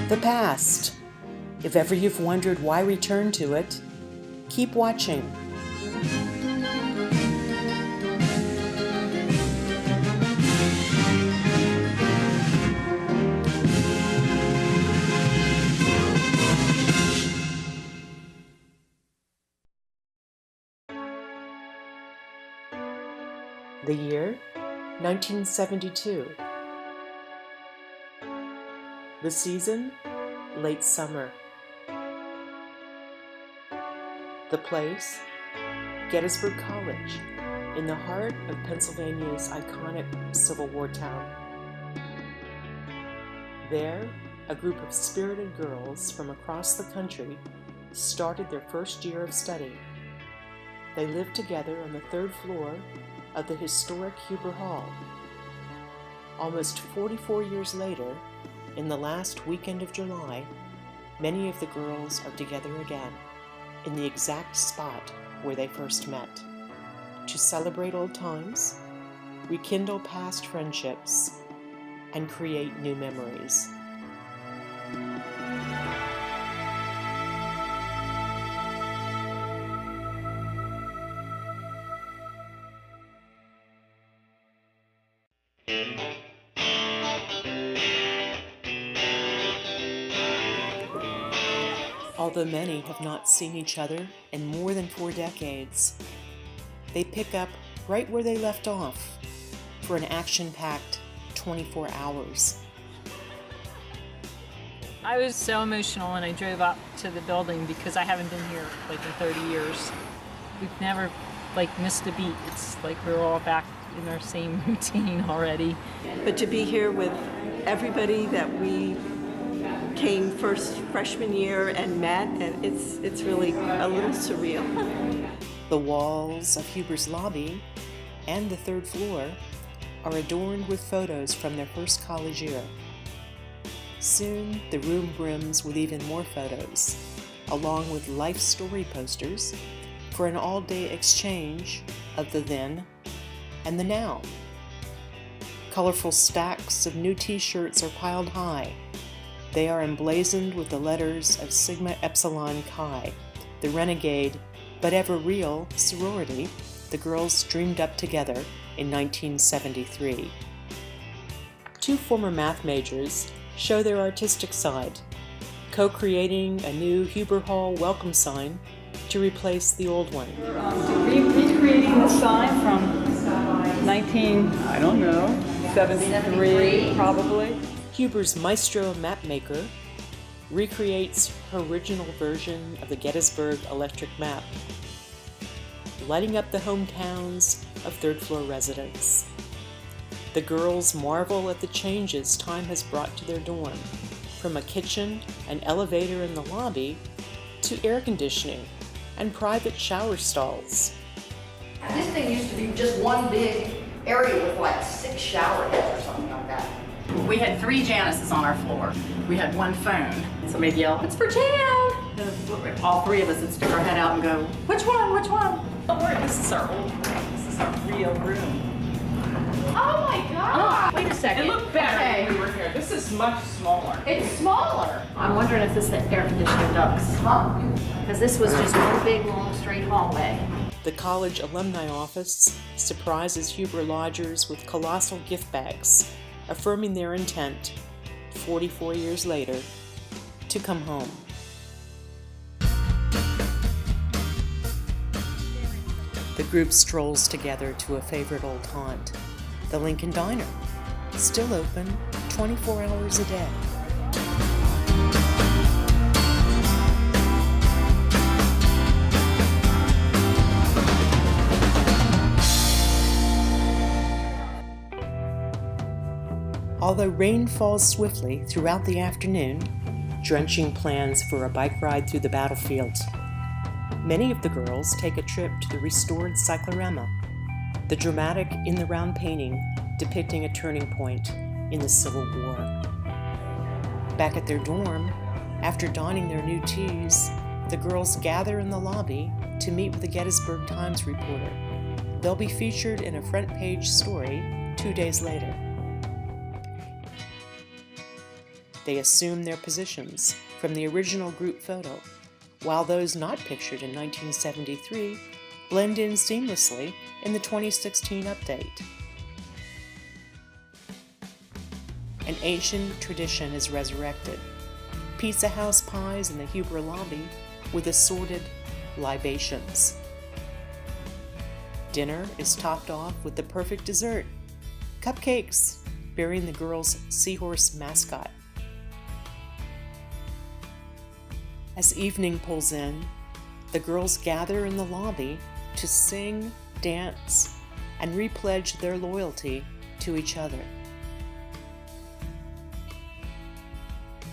The past. If ever you've wondered why return to it, keep watching. The year, 1972. The season, late summer. The place, Gettysburg College, in the heart of Pennsylvania's iconic Civil War town. There, a group of spirited girls from across the country started their first year of study. They lived together on the third floor of the historic Huber Hall. Almost 44 years later, in the last weekend of July, many of the girls are together again, in the exact spot where they first met, to celebrate old times, rekindle past friendships, and create new memories. Although many have not seen each other in more than 4 decades, they pick up right where they left off for an action-packed 24 hours. I was so emotional when I drove up to the building because I haven't been here like in 30 years. We've never missed a beat. It's like we're all back in our same routine already. But to be here with everybody that we came first freshman year and met, and it's really a little surreal. The walls of Huber's lobby and the third floor are adorned with photos from their first college year. Soon, the room brims with even more photos, along with life story posters for an all-day exchange of the then and the now. Colorful stacks of new t-shirts are piled high. They are emblazoned with the letters of Sigma Epsilon Chi, the renegade but ever real sorority the girls dreamed up together in 1973. 2 former math majors show their artistic side, co-creating a new Huber Hall welcome sign to replace the old one. Recreating the sign from 73 probably. Huber's maestro mapmaker recreates her original version of the Gettysburg electric map, lighting up the hometowns of third-floor residents. The girls marvel at the changes time has brought to their dorm, from a kitchen and elevator in the lobby to air conditioning and private shower stalls. This thing used to be just one big area with like 6 shower heads or something like that. We had 3 Janices on our floor. We had 1 phone. Somebody'd yell, "It's for Jan!" All 3 of us would stick our head out and go, "Which one? Which one?" Don't worry, this is our old room. This is our real room. Oh my God! Wait a second. It looked better Okay. when we were here. This is much smaller. It's smaller. I'm wondering if this is the air conditioner ducts. Huh? Because this was just one big, long, straight hallway. The college alumni office surprises Huber lodgers with colossal gift bags, affirming their intent, 44 years later, to come home. The group strolls together to a favorite old haunt, the Lincoln Diner, still open 24 hours a day. Although rain falls swiftly throughout the afternoon, drenching plans for a bike ride through the battlefield, many of the girls take a trip to the restored cyclorama, the dramatic in-the-round painting depicting a turning point in the Civil War. Back at their dorm, after donning their new tees, the girls gather in the lobby to meet with the Gettysburg Times reporter. They'll be featured in a front-page story 2 days later. they assume their positions from the original group photo, while those not pictured in 1973 blend in seamlessly in the 2016 update. An ancient tradition is resurrected. Pizza house pies in the Huber lobby with assorted libations. Dinner is topped off with the perfect dessert, cupcakes bearing the girls' seahorse mascot. As evening pulls in, the girls gather in the lobby to sing, dance, and repledge their loyalty to each other.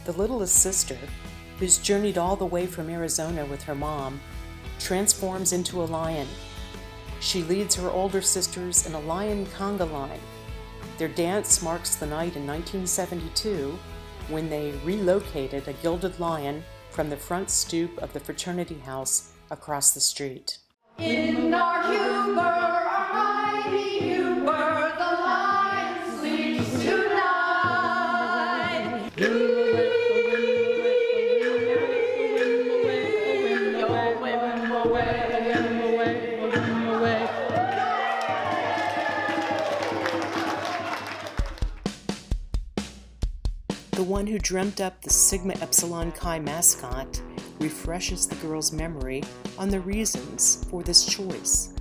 The littlest sister, who's journeyed all the way from Arizona with her mom, transforms into a lion. She leads her older sisters in a lion conga line. Their dance marks the night in 1972 when they relocated a gilded lion from the front stoop of the fraternity house across the street. In our Huber, our mighty Huber, the lion sleeps tonight. The one who dreamt up the Sigma Epsilon Chi mascot refreshes the girls' memory on the reasons for this choice.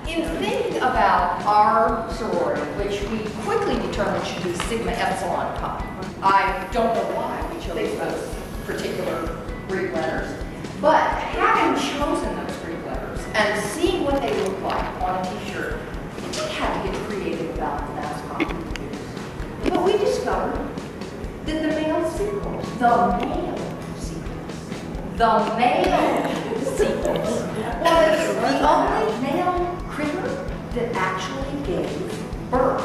In thinking about our sorority, which we quickly determined should be Sigma Epsilon Chi, I don't know why we chose those particular Greek letters, but having chosen those Greek letters and seeing what they look like on a t-shirt, we had to get creative about the mascot. But we discovered that the male sequels, the male sequels, was the only male critter that actually gave birth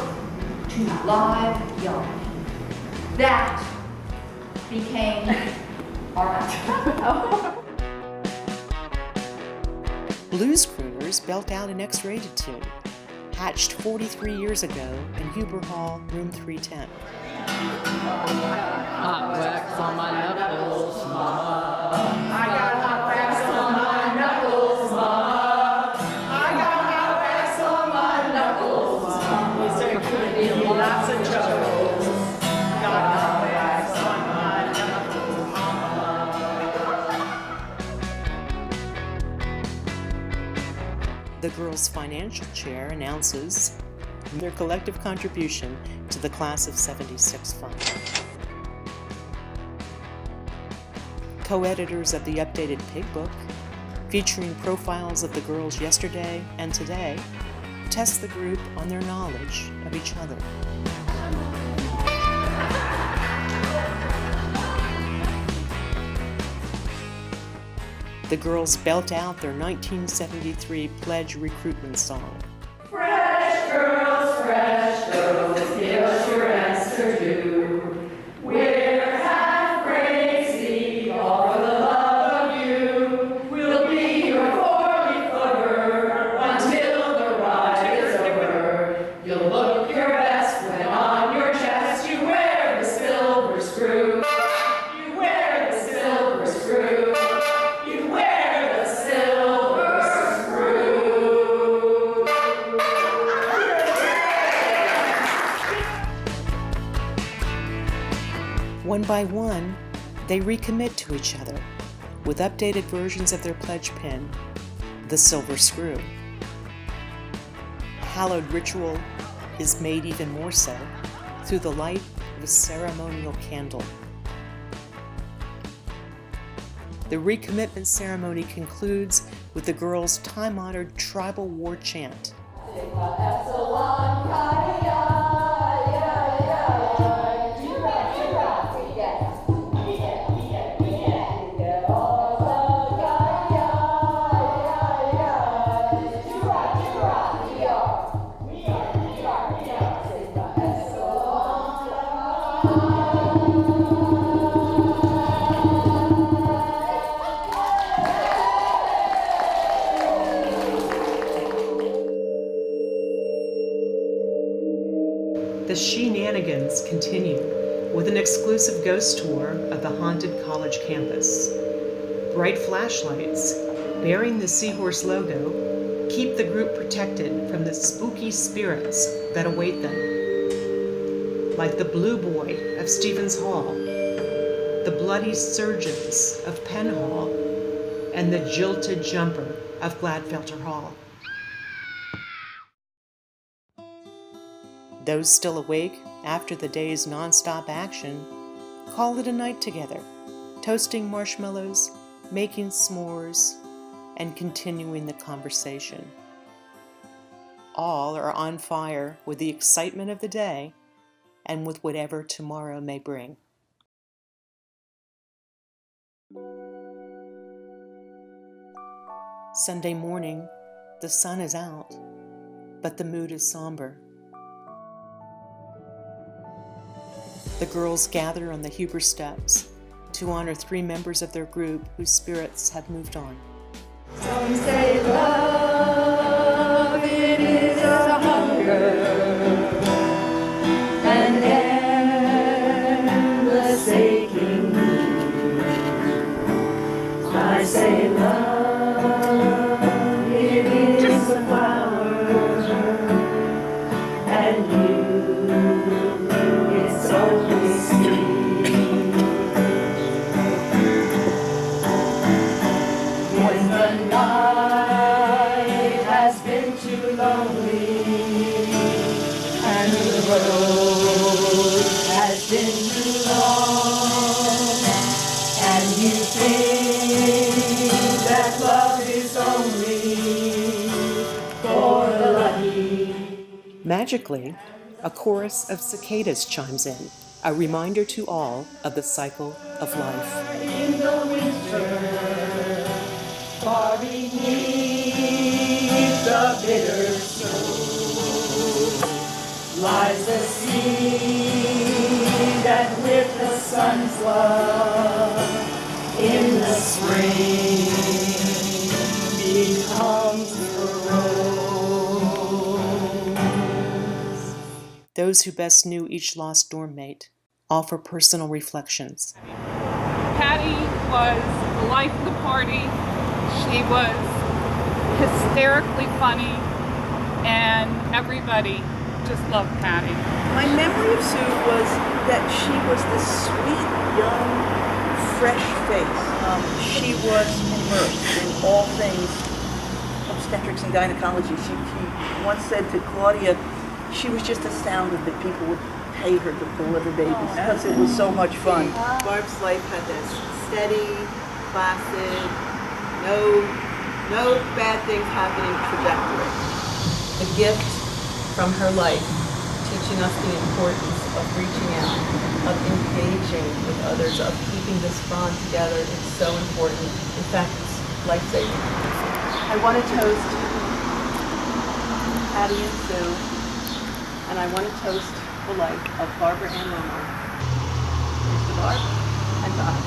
to live young. That became our mascot. Blues crooners belt out an X-rated tune, hatched 43 years ago in Huber Hall, room 310. Hot wax on my knuckles, mama. I got hot wax on my knuckles, mama. I got hot wax on my knuckles, mama. There could be lots of troubles. Got hot wax on my knuckles, mama. The girls' financial chair announces their collective contribution to the Class of '76 fund. Co-editors of the updated Pig Book, featuring profiles of the girls yesterday and today, test the group on their knowledge of each other. The girls belt out their 1973 pledge recruitment song. Fresh girls, give us your answer due. We're half-breed Steve, all for the love of you. We'll be your 40-footer until the ride is over. You'll look your best when on your chest you wear the silver screw. You wear the silver screw. You wear the silver screw. One by one, they recommit to each other with updated versions of their pledge pin, the silver screw. Hallowed ritual is made even more so through the light of a ceremonial candle. The recommitment ceremony concludes with the girls' time-honored tribal war chant. The SHENANIGANS continue with an exclusive ghost tour of the haunted college campus. Bright flashlights, bearing the SEAHORSE logo, keep the group protected from the spooky spirits that await them. Like the Blue Boy of Stevens Hall, the Bloody Surgeons of Penn Hall, and the Jilted Jumper of Gladfelter Hall. Those still awake after the day's nonstop action call it a night together, toasting marshmallows, making s'mores, and continuing the conversation. All are on fire with the excitement of the day and with whatever tomorrow may bring. Sunday morning, the sun is out, but the mood is somber. The girls gather on the Huber steps to honor 3 members of their group whose spirits have moved on. Some say love, it is a hunger, an endless aching. I say love, it is a flower, and you, it's only seed. When the night has been too lonely and the road has been too long, and you think that love is only for the lucky. Magically, a chorus of cicadas chimes in, a reminder to all of the cycle of life. In the winter, far beneath the bitter snow, lies a seed that with the sun's love in the spring becomes a rose. Those who best knew each lost dorm mate offer personal reflections. Patti was the life of the party. She was hysterically funny, and everybody just loved Patti. My memory of Sue was that she was this sweet, young, fresh face. She was immersed in all things obstetrics and gynecology. She once said to Claudia, she was just astounded that people would pay her to deliver babies because it was so much fun. Barb's life had this steady, placid, no bad things happening trajectory. The gift from her life, teaching us the importance of reaching out, of engaging with others, of keeping this bond together is so important. In fact, it's life-saving. I want to toast Patti and Sue, and I want to toast the life of Barbara and LOMAR. Here's to Barb and to us.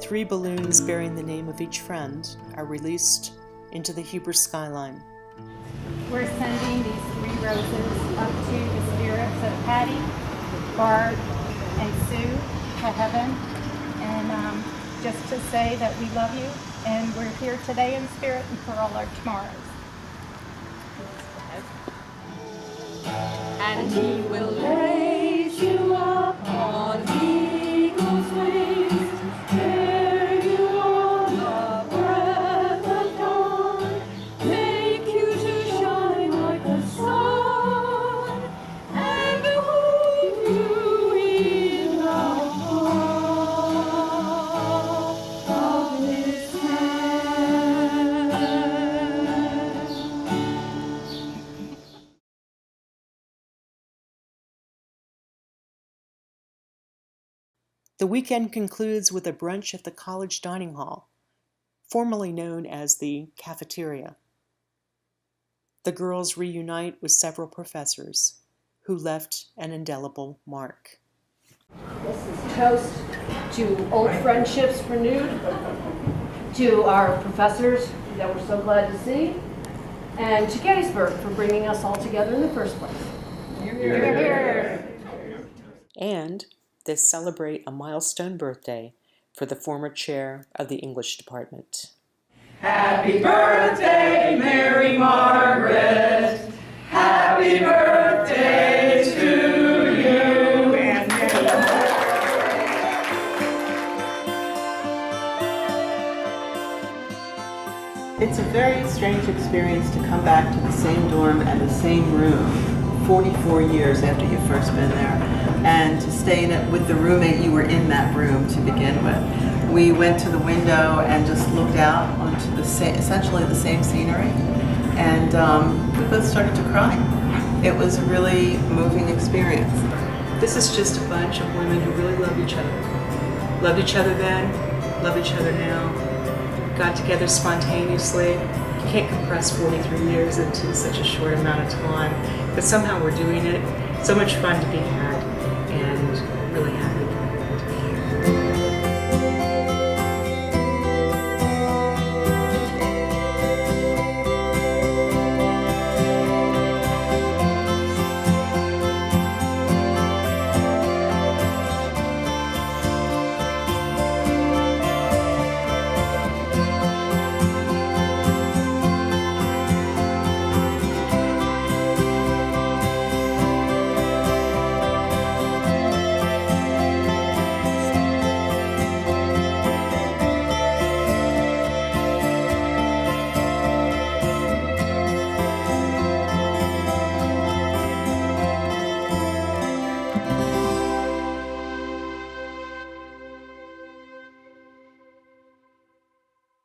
3 balloons bearing the name of each friend are released into the Huber skyline. We're sending these 3 roses up to the spirits of Patti, Barb, and Sue to heaven, and just to say that we love you, and we're here today in spirit and for all our tomorrows. And he will raise you up on eagle's wings, bear you on the breath of dawn, make you to shine like the sun, and hold you in the palm of his hand. The weekend concludes with a brunch at the college dining hall, formerly known as the cafeteria. The girls reunite with several professors who left an indelible mark. This is toast to old friendships renewed, to our professors that we're so glad to see, and to Gettysburg for bringing us all together in the first place. And they celebrate a milestone birthday for the former chair of the English department. Happy birthday, Mary Margaret. Happy birthday to you. And It's a very strange experience to come back to the same dorm and the same room 44 years after you've first been there, and to stay in it with the roommate you were in that room to begin with. We went to the window and just looked out onto essentially the same scenery, and we both started to cry. It was a really moving experience. This is just a bunch of women who really love each other. Loved each other then, love each other now. Got together spontaneously. You can't compress 43 years into such a short amount of time, but somehow we're doing it. So much fun to be had.